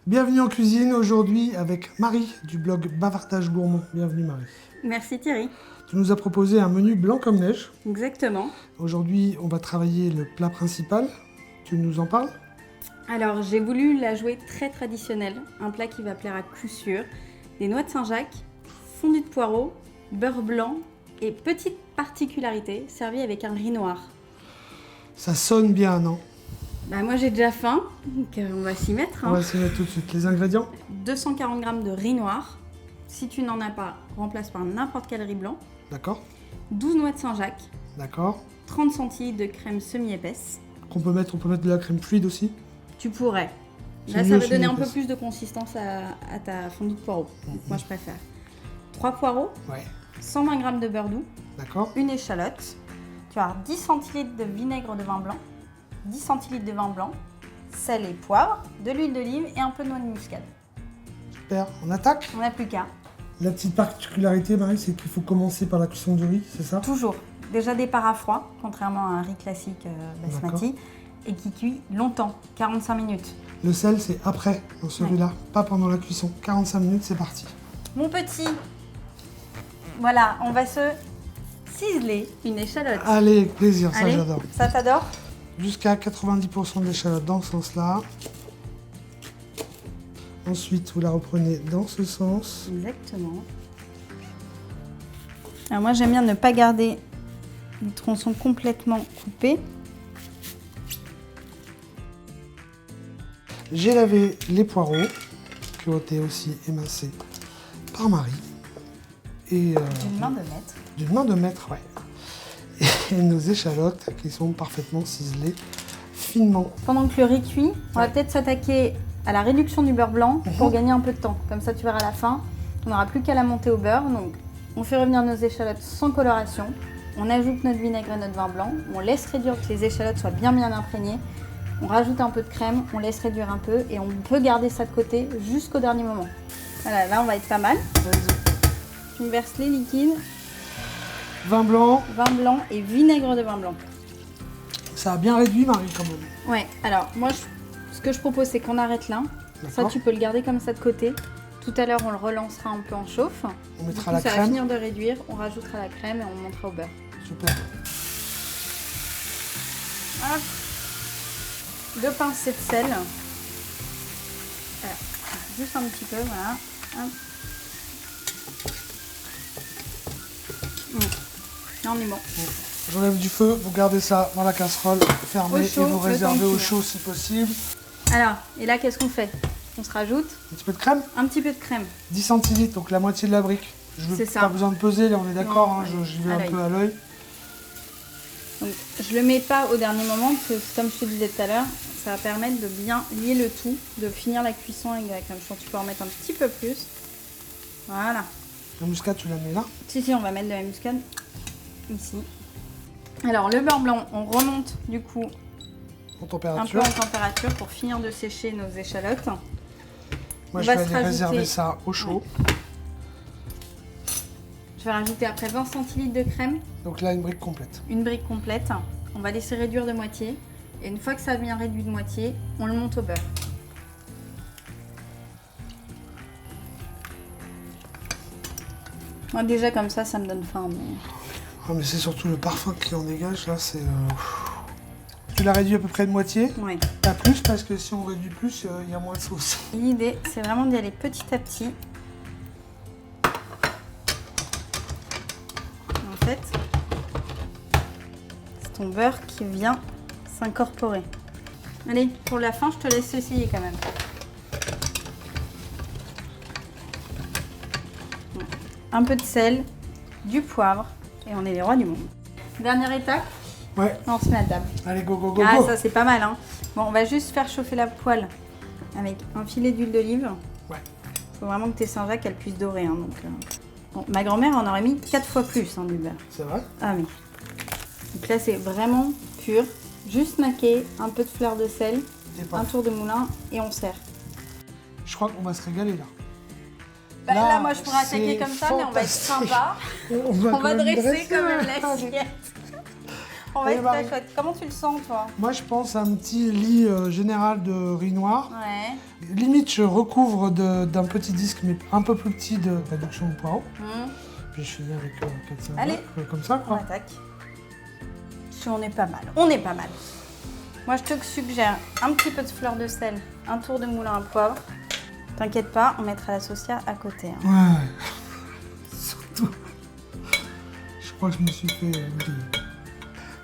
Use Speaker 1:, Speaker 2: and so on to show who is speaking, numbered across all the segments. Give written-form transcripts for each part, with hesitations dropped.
Speaker 1: Bienvenue en cuisine aujourd'hui avec Marie du blog Bavardage Gourmand. Bienvenue Marie.
Speaker 2: Merci Thierry.
Speaker 1: Tu nous as proposé un menu blanc comme neige.
Speaker 2: Exactement.
Speaker 1: Aujourd'hui, on va travailler le plat principal. Tu nous en parles?
Speaker 2: Alors j'ai voulu la jouer très traditionnelle, un plat qui va plaire à coup sûr. Des noix de Saint-Jacques, fondu de poireaux, beurre blanc et petite particularité, servi avec un riz noir.
Speaker 1: Ça sonne bien, non?
Speaker 2: Moi j'ai déjà faim, donc on va s'y mettre.
Speaker 1: On va s'y mettre tout de suite. Les ingrédients?
Speaker 2: 240 g de riz noir. Si tu n'en as pas, remplace par n'importe quel riz blanc.
Speaker 1: D'accord.
Speaker 2: 12 noix de Saint-Jacques.
Speaker 1: D'accord.
Speaker 2: 30 centilitres de crème semi-épaisse.
Speaker 1: On peut mettre de la crème fluide aussi?
Speaker 2: Tu pourrais.
Speaker 1: C'est
Speaker 2: Là,
Speaker 1: mieux
Speaker 2: ça va donner un peu
Speaker 1: semi-épaisse.
Speaker 2: plus de consistance à ta fondue de poireaux. Donc, moi, je préfère. 3 poireaux,
Speaker 1: Ouais.
Speaker 2: 120 g de beurre doux,
Speaker 1: D'accord.
Speaker 2: une échalote. Tu vas avoir 10 centilitres de vinaigre de vin blanc, 10 centilitres de vin blanc, sel et poivre, de l'huile d'olive et un peu de noix de muscade.
Speaker 1: Super. On attaque?
Speaker 2: On n'a plus qu'à.
Speaker 1: La petite particularité, Marie, c'est qu'il faut commencer par la cuisson du riz, c'est ça?
Speaker 2: Toujours. Déjà départ à froid, contrairement à un riz classique basmati, et qui cuit longtemps, 45 minutes.
Speaker 1: Le sel, c'est après, dans ce
Speaker 2: Ouais.
Speaker 1: riz-là, pas pendant la cuisson. 45 minutes, c'est parti.
Speaker 2: Mon petit, voilà, on va se ciseler une échalote.
Speaker 1: Allez, avec plaisir, ça
Speaker 2: Allez,
Speaker 1: j'adore.
Speaker 2: ça t'adore?
Speaker 1: Jusqu'à 90% d'échalote dans ce sens-là. Ensuite, vous la reprenez dans ce sens.
Speaker 2: Exactement. Alors moi j'aime bien ne pas garder les tronçons complètement coupés.
Speaker 1: J'ai lavé les poireaux, qui ont été aussi émincés par Marie. Et
Speaker 2: D'une main de maître.
Speaker 1: d'une main de maître, ouais. Et nos échalotes, qui sont parfaitement ciselées finement.
Speaker 2: Pendant que le riz cuit, on va peut-être s'attaquer à la réduction du beurre blanc pour gagner un peu de temps. Comme ça tu verras à la fin, on n'aura plus qu'à la monter au beurre. Donc on fait revenir nos échalotes sans coloration. On ajoute notre vinaigre et notre vin blanc. On laisse réduire que les échalotes soient bien imprégnées. On rajoute un peu de crème, on laisse réduire un peu et on peut garder ça de côté jusqu'au dernier moment. Voilà, là on va être pas mal. Tu verses les liquides,
Speaker 1: Vin blanc,
Speaker 2: vin blanc et vinaigre de vin blanc.
Speaker 1: ça a bien réduit Marie quand même.
Speaker 2: Ouais, alors moi ce que je propose c'est qu'on arrête là. Ça
Speaker 1: D'accord.
Speaker 2: tu peux le garder comme ça de côté. Tout à l'heure on le relancera un peu en chauffe.
Speaker 1: On
Speaker 2: Du
Speaker 1: mettra
Speaker 2: coup,
Speaker 1: la
Speaker 2: ça va
Speaker 1: crème.
Speaker 2: finir de réduire, on rajoutera la crème et on montera au beurre.
Speaker 1: Super.
Speaker 2: Hop. 2 pincées de sel. Voilà. Juste un petit peu, voilà. Hop. Là, on est bon.
Speaker 1: J'enlève du feu, vous gardez ça dans la casserole fermée
Speaker 2: Au chaud,
Speaker 1: et vous
Speaker 2: le temps
Speaker 1: réservez
Speaker 2: de
Speaker 1: au
Speaker 2: cuire.
Speaker 1: chaud si possible.
Speaker 2: Alors, et là, qu'est-ce qu'on fait? On se rajoute
Speaker 1: Un petit peu de crème,
Speaker 2: un petit peu de crème.
Speaker 1: 10 centilitres, donc la moitié de la brique. Je veux
Speaker 2: C'est ça.
Speaker 1: pas besoin de peser, là on est d'accord,
Speaker 2: Non,
Speaker 1: hein,
Speaker 2: allez,
Speaker 1: j'y vais
Speaker 2: à
Speaker 1: un
Speaker 2: l'œil.
Speaker 1: peu à l'œil.
Speaker 2: Donc, je le mets pas au dernier moment parce que, comme je te disais tout à l'heure, ça va permettre de bien lier le tout, de finir la cuisson avec de la crème. Je pense que tu peux en mettre un petit peu plus. Voilà.
Speaker 1: La muscade, tu la mets là.
Speaker 2: Si, on va mettre de la muscade ici. Alors, le beurre blanc, on remonte du coup
Speaker 1: En
Speaker 2: un
Speaker 1: température.
Speaker 2: peu en température pour finir de sécher nos échalotes.
Speaker 1: Moi
Speaker 2: on
Speaker 1: je
Speaker 2: va
Speaker 1: vais
Speaker 2: se
Speaker 1: aller
Speaker 2: rajouter-
Speaker 1: réserver ça au chaud.
Speaker 2: Je vais rajouter après 20 centilitres de crème,
Speaker 1: Donc là une brique complète.
Speaker 2: une brique complète. On va laisser réduire de moitié. Et une fois que ça a bien réduit de moitié, on le monte au beurre. Moi, déjà comme ça me donne faim. Mais...
Speaker 1: Ah, mais c'est surtout le parfum qui en dégage là, c'est... Tu l'as réduit à peu près de moitié.
Speaker 2: Ouais.
Speaker 1: Pas plus parce que si on réduit plus, il y a moins de sauce.
Speaker 2: L'idée, c'est vraiment d'y aller petit à petit. En fait, c'est ton beurre qui vient s'incorporer. Allez, pour la fin, je te laisse essayer quand même. Un peu de sel, du poivre, et on est les rois du monde. Dernière étape,
Speaker 1: Ouais,
Speaker 2: on se met à table.
Speaker 1: allez go go go
Speaker 2: Ah,
Speaker 1: go.
Speaker 2: ça c'est pas mal, hein. Bon, on va juste faire chauffer la poêle avec un filet d'huile d'olive.
Speaker 1: Ouais.
Speaker 2: Faut vraiment que tes Saint-Jacques elles puissent dorer, hein, donc. Bon, ma grand-mère en aurait mis 4 fois plus, hein, du beurre.
Speaker 1: C'est vrai.
Speaker 2: Ah oui. Donc là c'est vraiment pur, juste maqué, un peu de fleur de sel,
Speaker 1: Et pas.
Speaker 2: un tour de moulin et on sert.
Speaker 1: Je crois qu'on va se régaler là.
Speaker 2: Là, moi je pourrais attaquer
Speaker 1: c'est
Speaker 2: comme ça, mais on va être
Speaker 1: fantastique.
Speaker 2: sympa.
Speaker 1: On
Speaker 2: On va
Speaker 1: quand même
Speaker 2: dresser comme
Speaker 1: Allez.
Speaker 2: l'assiette. On va
Speaker 1: Allez,
Speaker 2: être
Speaker 1: Marie.
Speaker 2: très chouette. Comment tu le sens, toi?
Speaker 1: Moi, je pense à un petit lit général de riz noir.
Speaker 2: Ouais.
Speaker 1: Limite, je recouvre d'un petit disque, mais un peu plus petit de réduction au poireau. Puis je finis avec 4-5
Speaker 2: Allez.
Speaker 1: comme ça,
Speaker 2: On
Speaker 1: quoi.
Speaker 2: attaque. Si on est pas mal. On est pas mal. Moi, je te suggère un petit peu de fleur de sel, un tour de moulin à poivre. T'inquiète pas, on mettra la saucia à côté. Hein.
Speaker 1: Ouais. Surtout. Je crois que je me suis fait griller.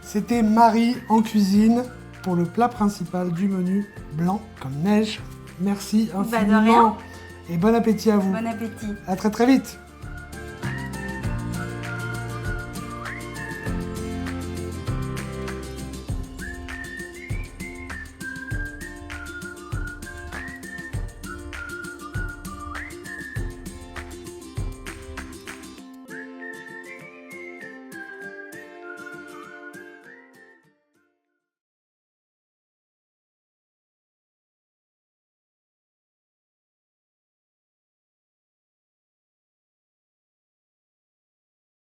Speaker 1: C'était Marie en cuisine pour le plat principal du menu blanc comme neige. Merci
Speaker 2: Bah, de
Speaker 1: infiniment.
Speaker 2: rien.
Speaker 1: Et bon appétit à vous.
Speaker 2: Bon appétit.
Speaker 1: À très très vite.